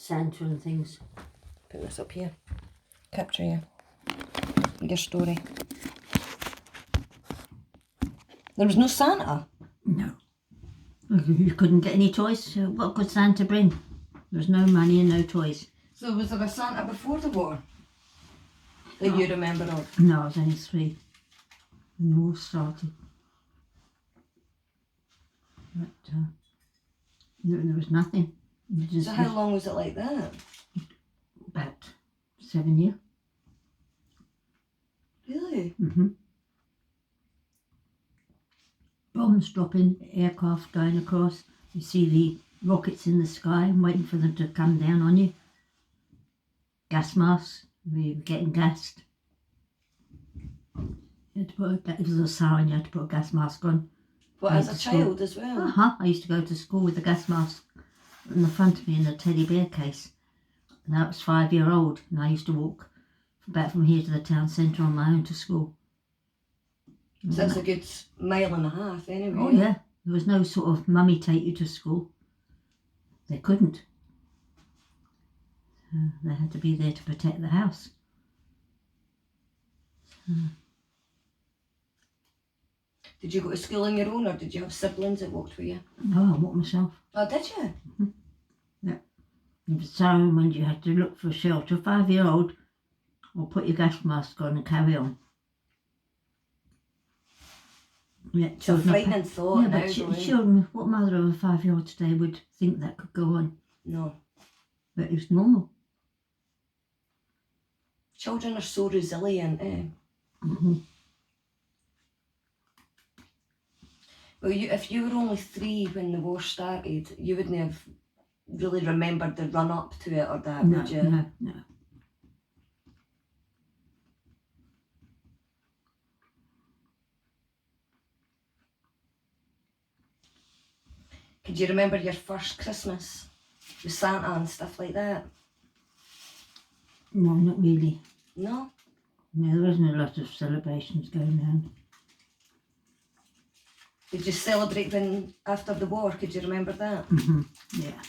Santa and things. Put this up here. Capture your story. There was no Santa? No. You couldn't get any toys, so what could Santa bring? There was no money and no toys. So was there a Santa before the war that you remember of? No, I was only 3 when the war started. But there was nothing. So how long was it like that? About 7 years. Really? Bombs dropping, aircraft going across. You see the rockets in the sky and waiting for them to come down on you. Gas masks, we were getting gassed. You had to put if there was a siren, you had to put a gas mask on. But as a child as well? I used to go to school with a gas mask in the front of me in a teddy bear case. And I was 5-year-old, and I used to walk back from here to the town centre on my own to school. So that's a good mile and a half anyway. Oh yeah, there was no sort of mummy take you to school. They couldn't. They had to be there to protect the house. Did you go to school on your own, or did you have siblings that walked with you? No, I walked myself. Oh, did you? Yeah. It was so when you had to look for shelter, 5-year-old, or put your gas mask on and carry on. Yeah, It's a frightening thought now. But children, what mother of a 5-year-old today would think that could go on? No. But it was normal. Children are so resilient, eh? Well, if you were only 3 when the war started, you wouldn't have really remembered the run up to it or that, would you? No. Could you remember your first Christmas with Santa and stuff like that? No, not really. No? No, there wasn't a lot of celebrations going on. Did you celebrate when after the war? Could you remember that? Yeah.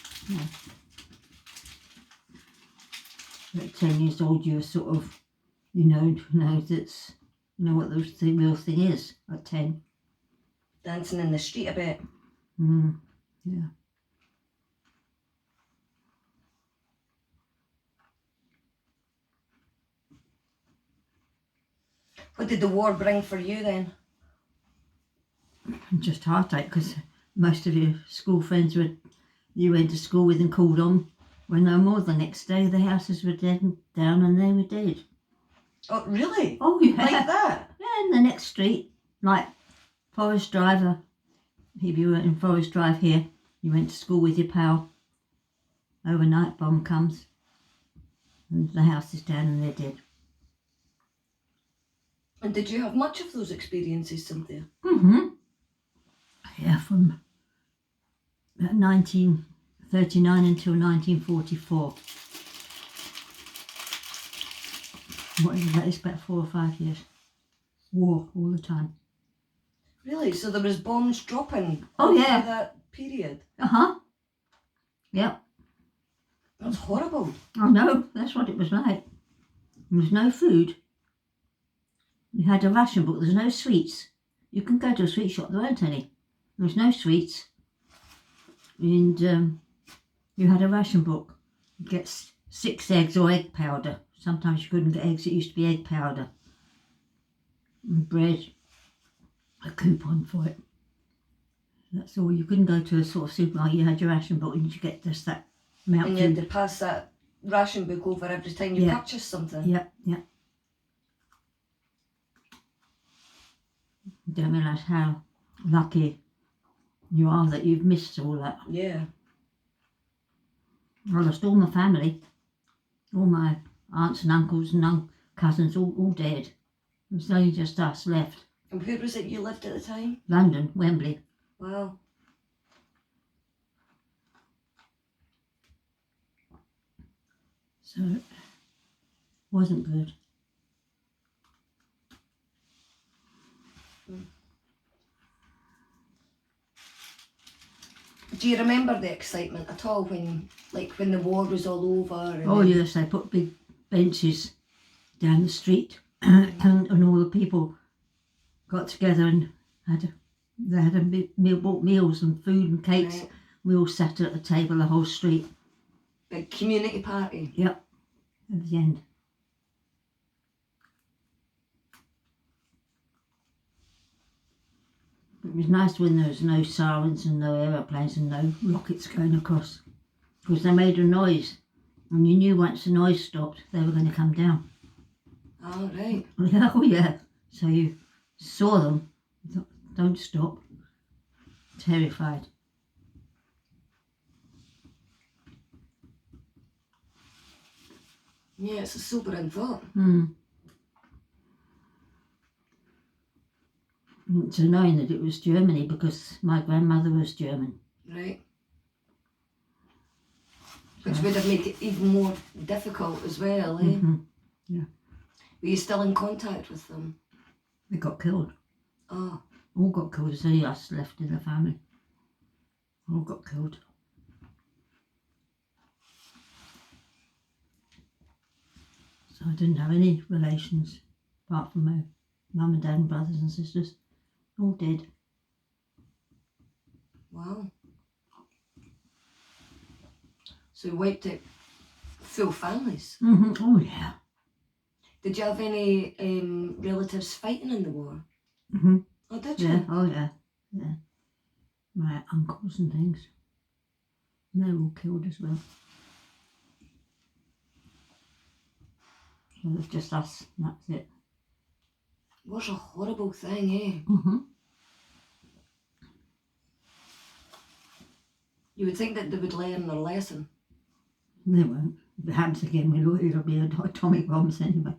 At 10 years old, you were sort of, know that's, what the real thing is at 10. Dancing in the street a bit. Yeah. What did the war bring for you then? Just heartache, because most of your school friends you went to school with and called on were no more. The next day the houses were dead down and they were dead. Oh, really? Oh, yeah. Like that? Yeah, in the next street, like Forest Drive. If you were in Forest Drive here, you went to school with your pal. Overnight bomb comes and the house is down and they're dead. And did you have much of those experiences, Cynthia? Yeah, from 1939 until 1944. What is that? It's about 4 or 5 years. War all the time. Really? So there was bombs dropping Oh, yeah. through that period? Yep. That's horrible. I know, that's what it was like. There was no food. We had a ration book, there's no sweets. You can go to a sweet shop, there weren't any. There was no sweets. And you had a ration book. You get 6 eggs or egg powder. Sometimes you couldn't get eggs, it used to be egg powder. And bread. A coupon for it. That's all. You couldn't go to a sort of supermarket, you had your ration book and you get just that amount. And you had to pass that ration book over every time you purchased something. Yeah. You don't realise how lucky you are that you've missed all that. Yeah. I lost all my family, all my aunts and uncles and cousins, all dead. It was only just us left. And where was it you lived at the time? London, Wembley. Wow. So it wasn't good. Do you remember the excitement at all when the war was all over? And Oh then- yes, they put big benches down the street and all the people got together and bought meals and food and cakes. Right. We all sat at the table, the whole street. Big community party. Yep, at the end. It was nice when there was no sirens and no aeroplanes and no rockets going across, because they made a noise, and you knew once the noise stopped, they were going to come down. Oh, right. Oh yeah, so you saw them, you thought, don't stop, terrified. Yeah, it's a sobering thought. It's annoying that it was Germany, because my grandmother was German. Right. Which would have made it even more difficult as well, eh? Yeah, Were you still in contact with them? they got killed. Oh, All got killed. There's only us left in the family. All got killed. So I didn't have any relations apart from my mum and dad and brothers and sisters. All dead. wow. So you wiped out full families. Oh yeah. Did you have any relatives fighting in the war? Oh, did you? Yeah. Oh yeah. Yeah. My uncles and things. And they were all killed as well. So it was just us. And that's it. War's a horrible thing, eh? You would think that they would learn their lesson. They won't. If it happens again, it'll be atomic bombs anyway.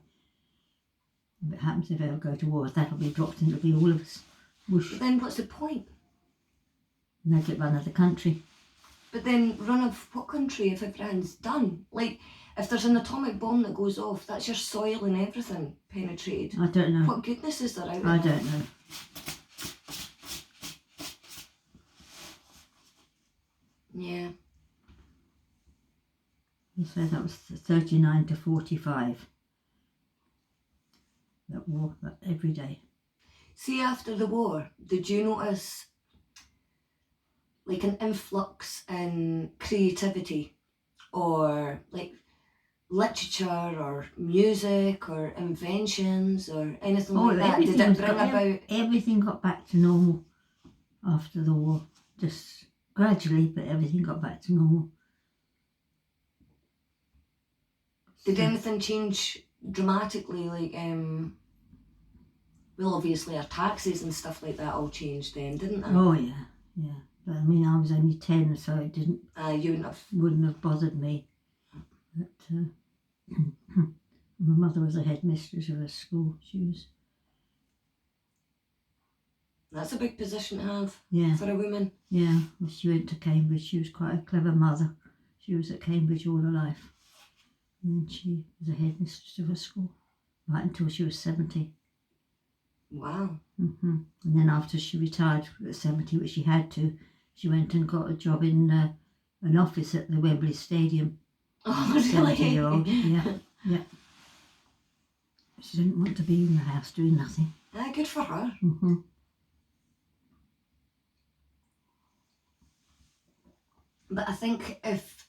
If it happens, if they ever go to war, that'll be dropped and it'll be all of us. Whoosh. But then what's the point? And they'll get run of the country. But then run of what country if everything's done? Like, if there's an atomic bomb that goes off, that's your soil and everything penetrated. I don't know. What goodness is there out I there? don't know. Yeah. He said that was 39 to 45. That war, that every day. See, after the war, did you notice like an influx in creativity or like literature or music or inventions or anything like that? Did it bring about... Everything got back to normal after the war. Just gradually, but everything got back to normal. Did anything change dramatically? Like, well, obviously our taxes and stuff like that all changed then, didn't it? Oh yeah, yeah. But I mean, I was only 10, so it You wouldn't have bothered me. But my mother was a headmistress of a school. That's a big position to have For a woman. Yeah, well, she went to Cambridge. She was quite a clever mother. She was at Cambridge all her life. And then she was a headmistress of a school, right until she was 70. Wow. And then after she retired at 70, which she had to, she went and got a job in an office at the Wembley Stadium. Oh, really? 70-year-old, yeah. She didn't want to be in the house doing nothing. Good for her. But I think if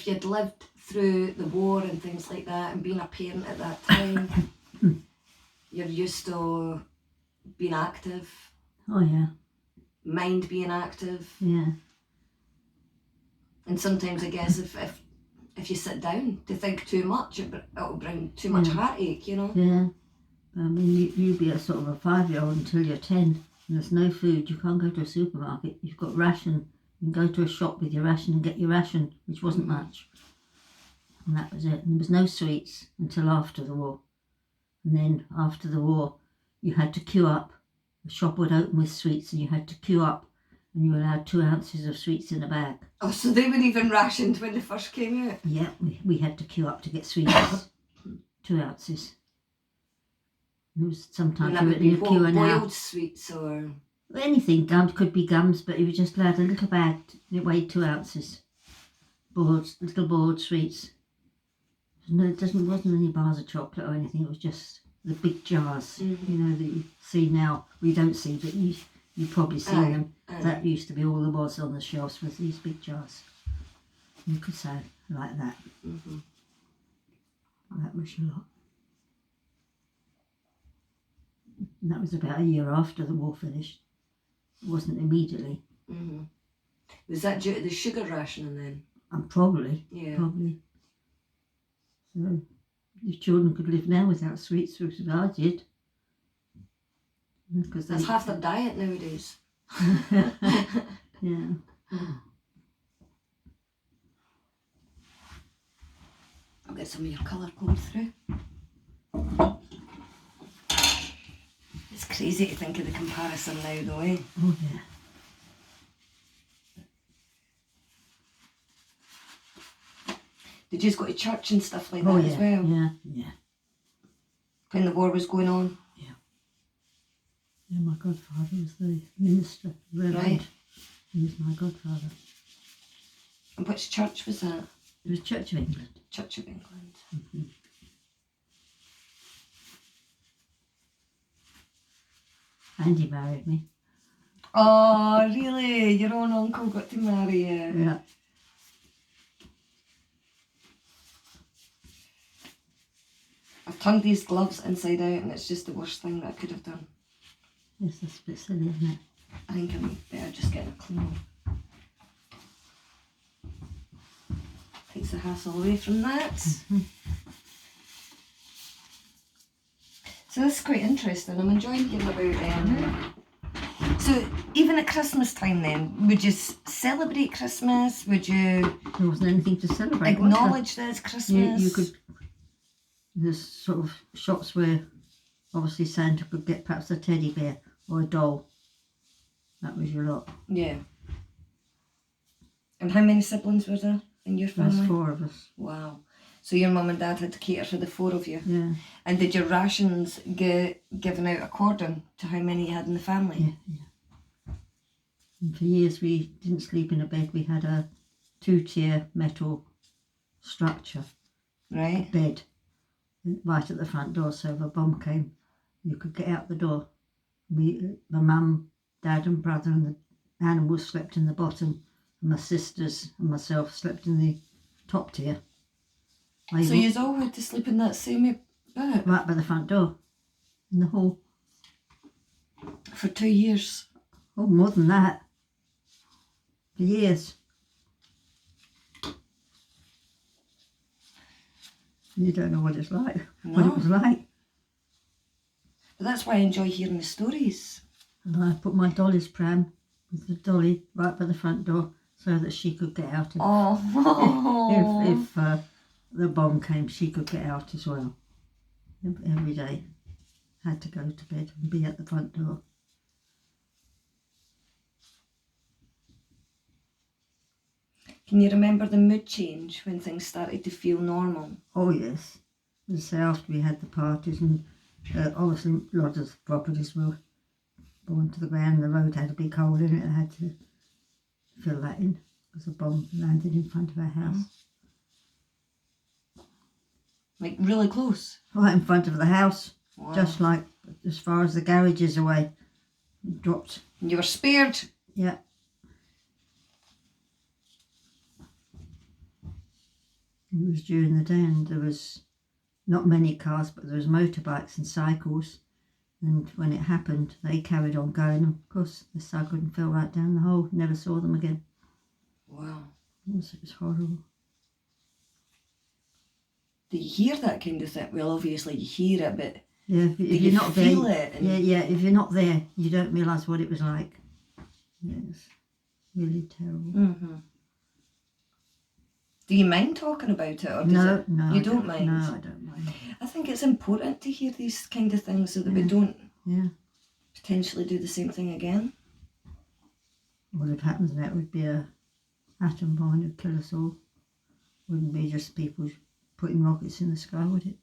you'd lived through the war and things like that and being a parent at that time, you're used to being active. Oh yeah. Mind being active. Yeah. And sometimes I guess if you sit down to think too much, it'll bring too much heartache, you know? Yeah. I mean, you'd be a sort of a 5-year-old until you're 10 and there's no food. You can't go to a supermarket. You've got ration. You can go to a shop with your ration and get your ration, which wasn't much. And that was it. And there was no sweets until after the war. And then after the war, you had to queue up. The shop would open with sweets and you had to queue up and you were allowed 2 ounces of sweets in a bag. Oh, so they were even rationed when they first came out? Yeah, we had to queue up to get sweets. 2 ounces. It was sometimes you were in a queue an hour. Boiled sweets or... anything. Gums could be gums, but he was just allowed a little bag. It weighed 2 ounces. Boards, little board sweets. No, wasn't any bars of chocolate or anything. It was just the big jars, you know, that you see now. We don't see, but you probably see them. That used to be all there was on the shelves, was these big jars. You could say like that. That was a lot. And that was about a year after the war finished. It wasn't immediately. Was that due to the sugar rationing then? Probably. Yeah. Probably. So the children could live now without sweets, which I did. Because That's half their diet nowadays. Yeah. I'll get some of your colour coming through. It's crazy to think of the comparison now though, eh? Oh yeah. Did you just go to church and stuff like that as well? Yeah. When the war was going on? Yeah, my godfather was the minister, Reverend. Right. He was my godfather. And which church was that? It was Church of England. Church of England. And he married me. Oh, really? Your own uncle got to marry you? Yeah. I've turned these gloves inside out and it's just the worst thing that I could have done. Yes, that's a bit silly, isn't it? I think I'm better just getting a clean one. Takes the hassle away from that. So this is quite interesting. I'm enjoying hearing about so even at Christmas time then, would you celebrate Christmas? Would you There wasn't anything to celebrate. was there? acknowledge that it's Christmas? You could. There's sort of shops where obviously Santa could get perhaps a teddy bear or a doll. That was your lot. Yeah. And how many siblings were there in your family? There's 4 of us. Wow. So your mum and dad had to cater for the 4 of you. Yeah. And did your rations get given out according to how many you had in the family? Yeah. And for years we didn't sleep in a bed. We had a 2-tier metal structure Right. bed right at the front door, so if a bomb came you could get out the door. My mum, dad and brother and the animals slept in the bottom, and my sisters and myself slept in the top tier. So you all had to sleep in that same bed? Right by the front door, in the hall. For 2 years? Oh, more than that. For years. You don't know what it's like, what it was like. But that's why I enjoy hearing the stories. And I put my dolly's pram with the dolly right by the front door so that she could get out. If the bomb came, she could get out as well. Every day. Had to go to bed and be at the front door. Can you remember the mood change when things started to feel normal? Oh yes. As I say, after we had the parties and obviously a lot of the properties were born to the ground. The road had a big hole in it. I had to fill that in because a bomb landed in front of our house. Like really close? Right in front of the house. Wow. Just like as far as the garage is away. It dropped. And you were spared? Yeah. It was during the day and there was not many cars, but there was motorbikes and cycles. And when it happened, they carried on going. Of course, the sucker and fell right down the hole. Never saw them again. Wow. It was horrible. Do you hear that kind of thing? Well, obviously you hear it, but Yeah, if do you're you not feel there, it? And if you're not there, you don't realise what it was like. Yeah, it's really terrible. Mm-hmm. Do you mind talking about it? Or does No, it, no, you I don't mind? No, I don't mind. I think it's important to hear these kind of things so that we don't Yeah. potentially do the same thing again. What if happens that would be a atom bomb would kill us all. Wouldn't be just people putting rockets in the sky, would it?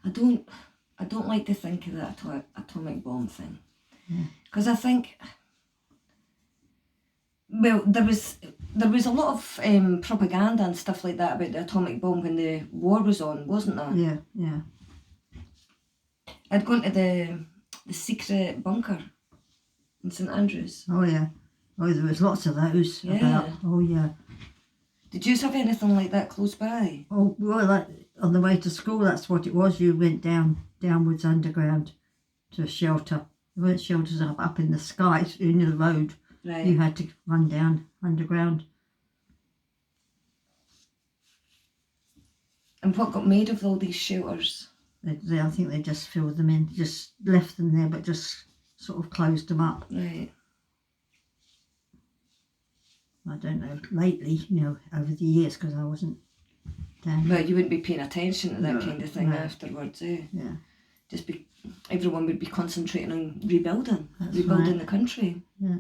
I don't like to think of that atomic bomb thing. Because I think, well, there was a lot of propaganda and stuff like that about the atomic bomb when the war was on, wasn't there? Yeah, yeah. I'd gone to the secret bunker in St Andrews. Oh, yeah. Oh, there was lots of those Yeah. about. Oh, yeah. Did you have anything like that close by? Oh, well, like on the way to school, that's what it was. You went downwards underground to a shelter. There weren't shelters up in the sky, in the road. Right. You had to run down underground. And what got made of all these shelters? I think they just filled them in, just left them there, but just sort of closed them up. Right. I don't know, lately, over the years, because I wasn't down. Well, you wouldn't be paying attention to that No, kind of thing no. afterwards, eh? Yeah, Everyone would be concentrating on rebuilding That's the right. country. Yeah.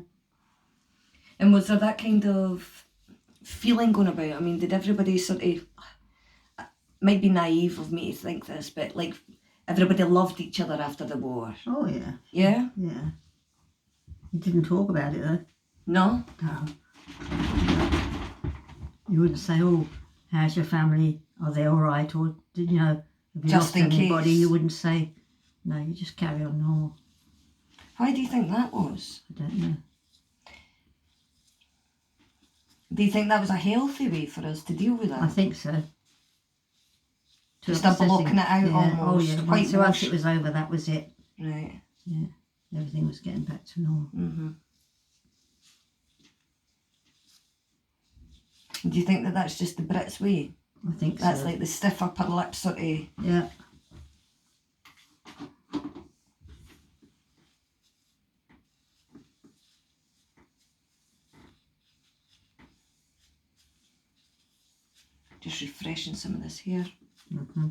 And was there that kind of feeling going about? I mean, did everybody sort of, might be naive of me to think this, but like everybody loved each other after the war? Oh, yeah, Yeah? yeah. You didn't talk about it, though. No? No. You wouldn't say, oh, how's your family? Are they all right? Or, have you Just lost in anybody? case. You wouldn't say, no, you just carry on normal. Why do you think that was? I don't know. Do you think that was a healthy way for us to deal with that? I think so. Just a blocking it out almost. Oh, yeah. Once Whitewash. it was over, that was it. Right. Yeah. Everything was getting back to normal. Mm-hmm. Do you think that that's just the Brits way? I think That's so. like the stiff upper lip sort of... Yeah. Just refreshing some of this here. Mm-hmm.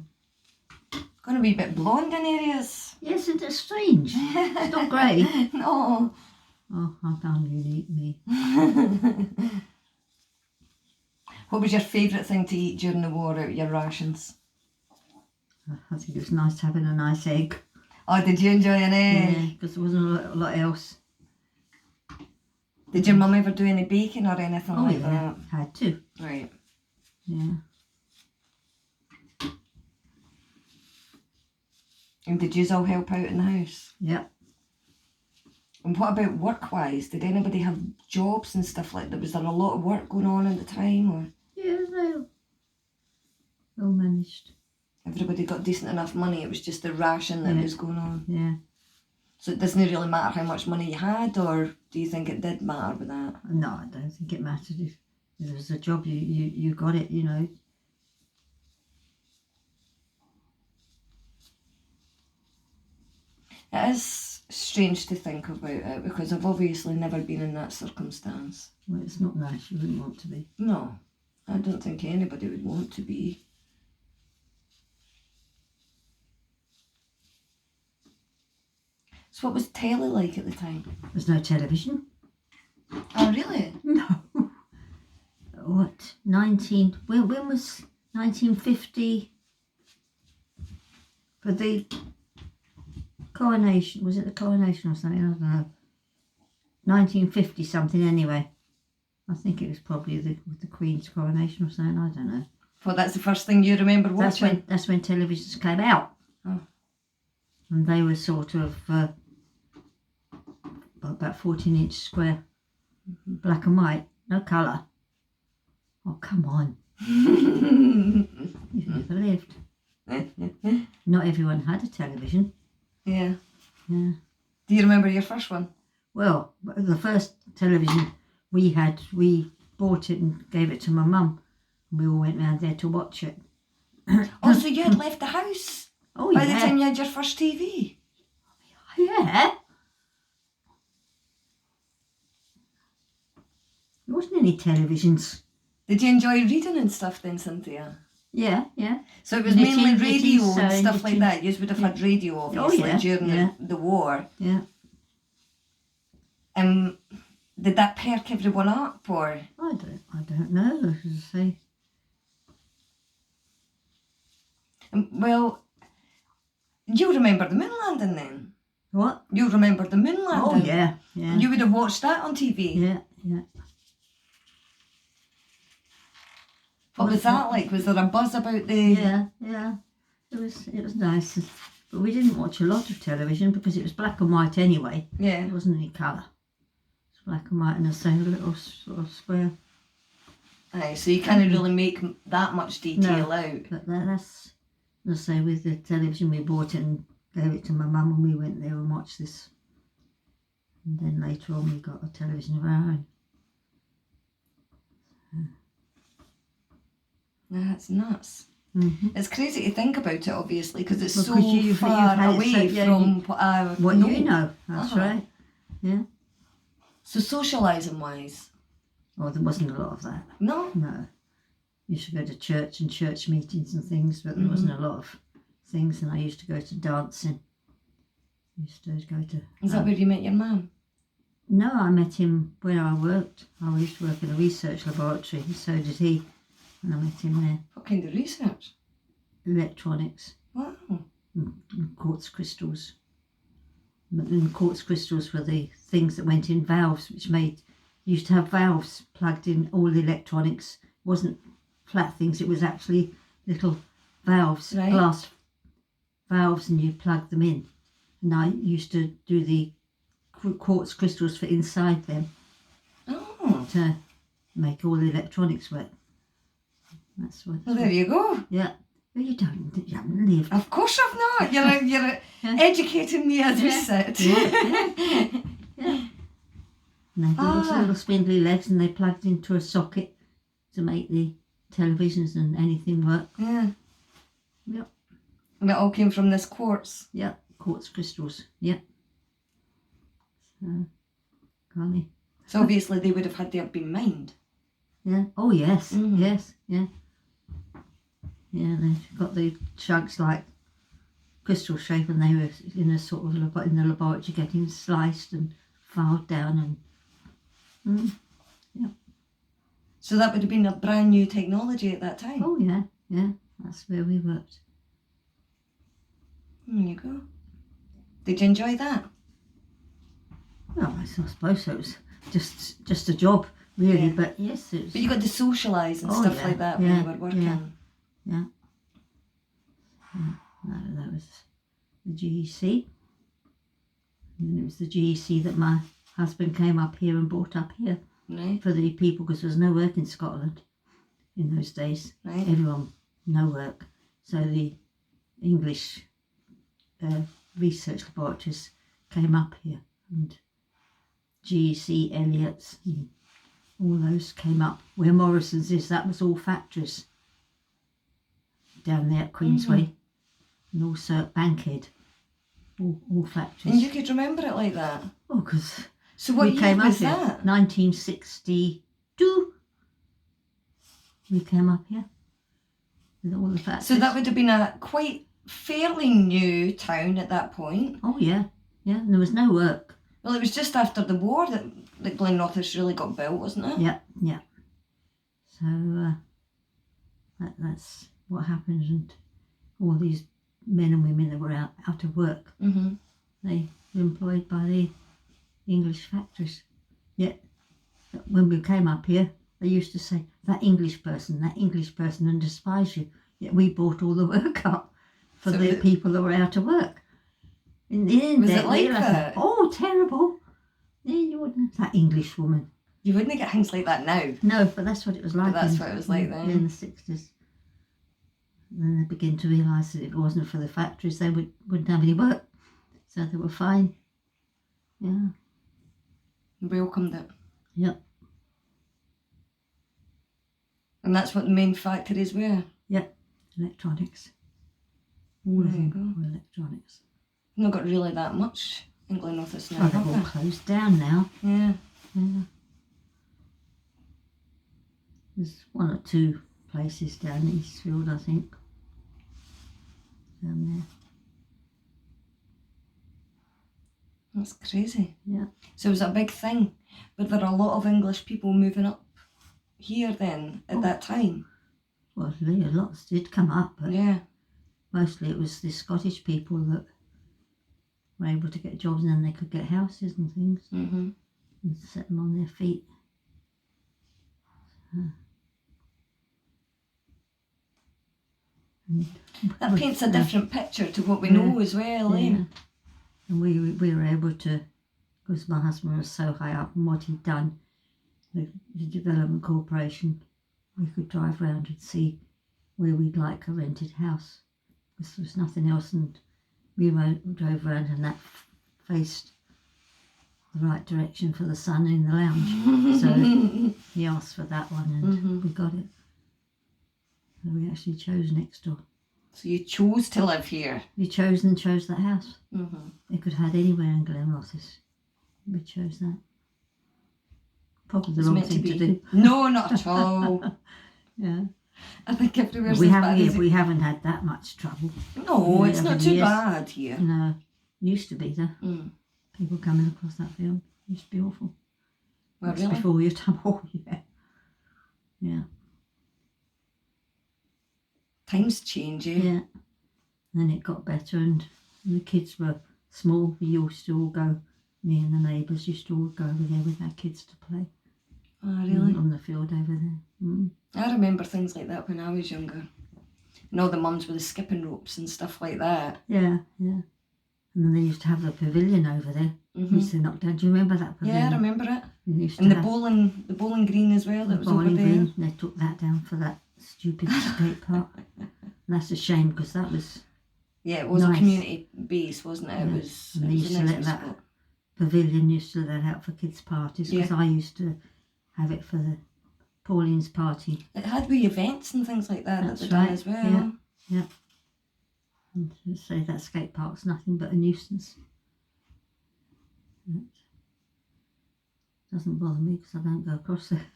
Going to be a bit blonde in areas. Yes, it's strange. It's not grey. No. Oh, I'm unique, me. What was your favourite thing to eat during the war out of your rations? I think it was nice having a nice egg. Oh, did you enjoy an egg? Yeah, because there wasn't a lot else. Did your mum ever do any baking or anything Oh, like yeah. Had to. that? Right. Yeah. And did you all help out in the house? Yeah. And what about work-wise? Did anybody have jobs and stuff like that? Was there a lot of work going on at the time, or Yeah, they all managed. everybody got decent enough money? It was just the ration that Yeah. was going on. Yeah. So it doesn't really matter how much money you had, or do you think it did matter with that? No, I don't think it mattered. If there was a job, you got it, It is strange to think about it because I've obviously never been in that circumstance. Well, it's not nice. You wouldn't want to be. No, I don't think anybody would want to be. So what was telly like at the time? There's no television. Oh, really? No. What? When was 1950? For the coronation, was it the coronation or something? I don't know. 1950 something anyway. I think it was probably with the Queen's coronation or something. I don't know. Well, that's the first thing you remember watching. That's when televisions came out. Oh. And they were sort of about 14-inch square, black and white, no colour. Oh, come on. You've never lived. Not everyone had a television. Yeah. Yeah. Do you remember your first one? Well, the first television we had, we bought it and gave it to my mum. We all went round there to watch it. Oh, so you had left the house Oh, by yeah. the time you had your first TV? Yeah. There wasn't any televisions. Did you enjoy reading and stuff then, Cynthia? Yeah, yeah. So it was Knitting, mainly radio knitting, and sewing, stuff like knitting. that. You would have had radio, obviously, yeah, during yeah. the war. Yeah. Did that perk everyone up, or? I don't know, as I say. Well, You remember the moon landing then? What? You remember the moon landing? Oh, yeah, yeah. You would have watched that on TV. Yeah, yeah. What was that like? Was there a buzz about the... Yeah, yeah. It was nice. But we didn't watch a lot of television because it was black and white anyway. Yeah. There wasn't any colour. It was black and white in a same little sort of square. Aye, so you can't really make that much detail out. But that's, let's say, with the television, we bought it and gave it to my mum and we went there and watched this. And then later on we got a television of our own. That's nuts. Mm-hmm. It's crazy to think about it, obviously, because it's Well, so 'cause you've far had it away so- yeah, from what I What know. you know, that's Uh-huh. right. Yeah. So socialising wise, Oh, there wasn't a lot of that. no. No. You used to go to church and church meetings and things, but there wasn't a lot of things. And I used to go to dancing. Used to go to... Is that where you met your mum? No, I met him where I worked. I used to work in a research laboratory, and so did he. And I met him there. What kind of research? Electronics, Wow. and quartz crystals. And quartz crystals were the things that went in valves, which used to have valves plugged in all the electronics. It wasn't flat things, it was actually little valves, Right. glass valves, and you plug them in. And I used to do the quartz crystals for inside them Oh. to make all the electronics work. That's what. Well, there you go. Yeah. Well, you haven't lived. Of course I've not. You're educating me as we sit. Yeah. And they got those little spindly legs and they plugged into a socket to make the televisions and anything work. Yeah. Yep. And it all came from this quartz. Yep. Quartz crystals. Yep. So, golly. So obviously they would have had to have been mined. Yeah. Oh, yes. Mhm. Yes. Yeah. Yeah, they've got the chunks like crystal shape, and they were in a sort of in the laboratory getting sliced and filed down, and So that would have been a brand new technology at that time. oh yeah, yeah, that's where we worked. There you go. Did you enjoy that? Well, I suppose it was just a job, really, Yeah. but yes, it was. But you got to socialise and Oh, stuff yeah, like that when yeah, you were working. yeah. That was the GEC. And it was the GEC that my husband came up here and brought up here Right, for the people, because there was no work in Scotland in those days. right. Everyone, no work. So the English research laboratories came up here, and GEC, Elliott's, and all those came up. Where Morrison's is, that was all factories down there at Queensway, and also at Bankhead, all And factories. you could remember it like that. Oh, because So what we year came up was here, that? 1962. We came up here with all the factories. So that would have been a quite fairly new town at that point. Oh yeah, yeah. And there was no work. Well, it was just after the war that Glenrothes really got built, wasn't it? Yeah, yeah. So that's what happened, and all these men and women that were out of work, Mm-hmm. they were employed by the English factories. Yet when we came up here, they used to say that English person, and despise you. Yet we brought all the work up for So the people that were out of work. In the end, Was it they like realised that? Oh, terrible! Yeah, you wouldn't. That English woman. You wouldn't get things like that now. No, but that's what it was like. that's what it was like then. In the 60s. Then they begin to realise that if it wasn't for the factories, they wouldn't have any work. So they were fine. Yeah. Welcomed it. Yep. And that's what the main factories were. Electronics. All of There you them were electronics. Not got really that much in Glenrothes now, Oh, they've have all they? closed down now. Yeah. Yeah. There's one or two places down in Eastfield, I think. Down That's crazy. there. Yeah. So it was a big thing. But there are a lot of English people moving up here then at Oh. that time. Well, lots did come up, but Yeah. mostly it was the Scottish people that were able to get jobs, and then they could get houses and things Mm-hmm. and set them on their feet. That paints a different picture to what we know as well, eh? Yeah. And we were able to, because my husband was so high up in what he'd done, the Development Corporation, we could drive round and see where we'd like a rented house, because there was nothing else, and we drove round, and that faced the right direction for the sun in the lounge. So he asked for that one, and we got it. So we actually chose next door. So you chose to live here. We chose that house. Mm-hmm. They could have had anywhere in Glenrothes. We chose that. Probably the It's wrong meant to thing be. to do. No, not at all. Yeah. I think everywhere's We as bad as we haven't had that much trouble. No, Yeah, it's over not the too years. bad here. No, used to be though. Mm. People coming across that field used to be awful. Well, That's really? before your time. Oh yeah, yeah, Times change, eh? yeah. Then it got better, and the kids were small. We used to all go. Me and the neighbours used to all go over there with our kids to play. Oh, really? On the field over there. Mm. I remember things like that when I was younger. And all the mums with the skipping ropes and stuff like that. Yeah, yeah. And then they used to have the pavilion over there. We used to knock down. Do you remember that pavilion? Yeah, I remember it. We used And to the have bowling green as well, that was over bowling there. green. They took that down for that stupid skate park. And that's a shame, because that was Yeah, it was nice. a community base, wasn't it? Yeah. It was, And it they was used a to nice let that spot. pavilion used to let out for kids' parties, because I used to have it for the Pauline's party. It had wee events and things like that That's that were done right, as well. yeah. And to say that skate park's nothing but a nuisance. It doesn't bother me, because I don't go across there.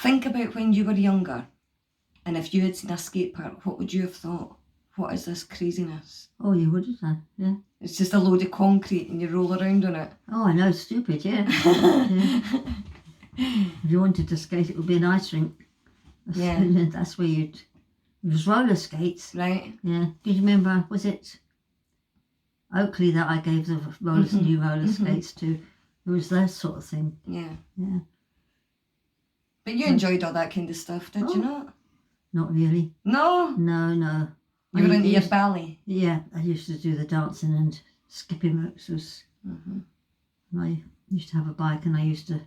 Think about when you were younger, and if you had seen a skate park, what would you have thought? What is this craziness? Oh, you would have done, yeah. It's just a load of concrete and you roll around on it. Oh, I know, it's stupid, yeah. Yeah. If you wanted to skate, it would be an ice rink. Yeah. That's where it was roller skates. Right? Yeah. Do you remember, was it Oakley that I gave the new roller skates to? It was that sort of thing. Yeah. Yeah. But you enjoyed all that kind of stuff, did you Oh. not? Not really. No? No. You were I into your used- ballet. Yeah, I used to do the dancing and skipping ropes. I used to have a bike, and I used to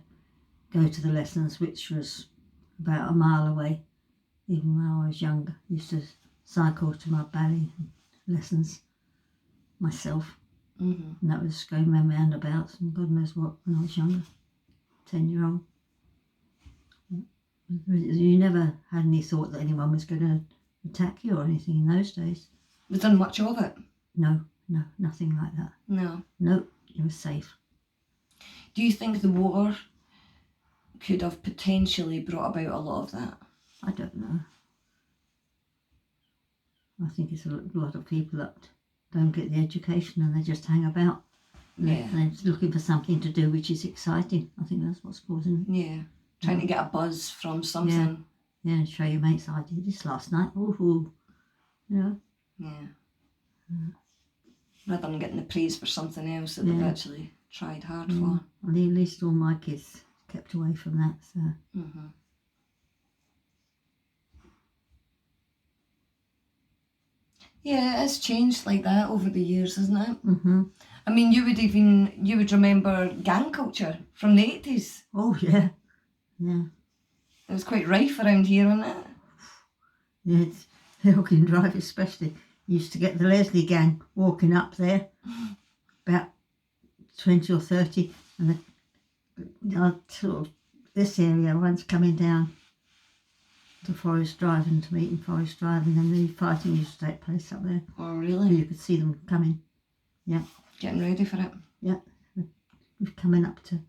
go to the lessons, which was about a mile away. Even when I was younger, I used to cycle to my ballet lessons myself, and that was going round roundabouts and God knows what when I was younger, 10-year-old. You never had any thought that anyone was going to attack you or anything in those days. Was done much of it? No, nothing like that. No. Nope, you were safe. Do you think the war could have potentially brought about a lot of that? I don't know. I think it's a lot of people that don't get the education and they just hang about. Yeah. They're looking for something to do which is exciting. I think that's what's causing it. Yeah. Trying to get a buzz from something. Yeah, and show your mates, I did this last night. Ooh. Yeah. Rather than getting the praise for something else that they've actually tried hard for. Well, at least all my kids kept away from that. So Yeah, it's changed like that over the years, isn't it? mm-hmm. I mean, you would remember gang culture from the 80s. Oh yeah. It was quite rife around here, wasn't it? Yeah, it's Elgin Drive especially. You used to get the Leslie gang walking up there, about 20 or 30, and sort of this area, one's coming down to Forest Drive and to meet in Forest Drive, and then the fighting used to take place up there. Oh, So really? you could see them coming. Yeah, Getting ready for it. coming up to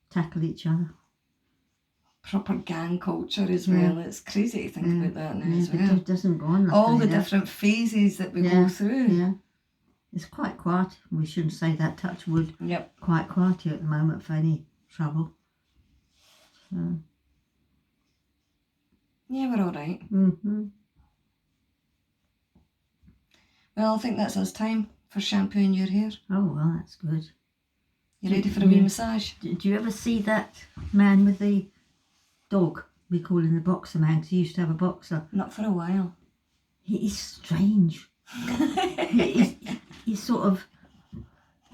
tackle each other. Proper gang culture as well. It's crazy to think about that now as but well. it doesn't go on like All the that. different phases that we go through. Yeah, it's quite quiet. We shouldn't say that, touch wood. Yep. Quite quiet here at the moment for any trouble. So, Yeah, we're all right. mm-hmm. Well, I think that's us time for shampooing your hair. Oh, well, that's good. You ready for a wee Yeah. massage? Do you ever see that man with the dog? We call him the boxer man because he used to have a boxer. Not for a while. He is strange. he's sort of